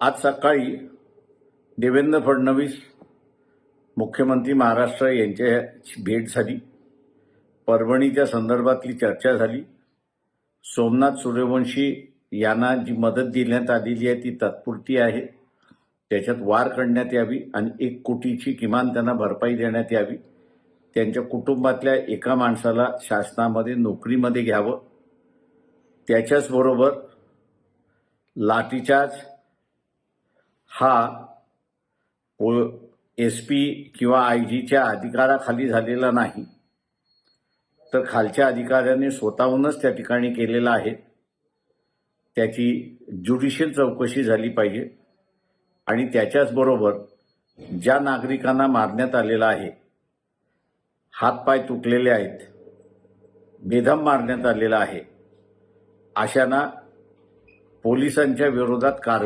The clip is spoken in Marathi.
आज सकाळी देवेंद्र फडणवीस मुख्यमंत्री महाराष्ट्र यांच्याशी भेट झाली. परभणीच्या संदर्भातली चर्चा झाली. सोमनाथ सूर्यवंशी यांना जी मदत देण्यात आलेली आहे ती तात्पुरती आहे. त्याच्यात वाढ करण्यात यावी आणि 1 कोटीची किमान त्यांना भरपाई देण्यात यावी. त्यांच्या कुटुंबातल्या एका माणसाला शासनामध्ये नोकरीमध्ये घ्यावं. त्याच्याचबरोबर लाठीचार्ज हा SP किंवा IG अधिकाराखाली झालेला नाही, तर खालच्या अधिकाऱ्याने स्वतःहूनच त्या ठिकाणी केलेला आहे. त्याची ज्युडिशियल चौकशी झाली पाहिजे. आणि त्याच्याचबरोबर ज्या नागरिकांना मारण्यात आलेला आहे, हातपाय तुटलेले आहेत, बेदम मारण्यात आलेला आहे, अशांना पोलिसांच्या विरोधात कारवाई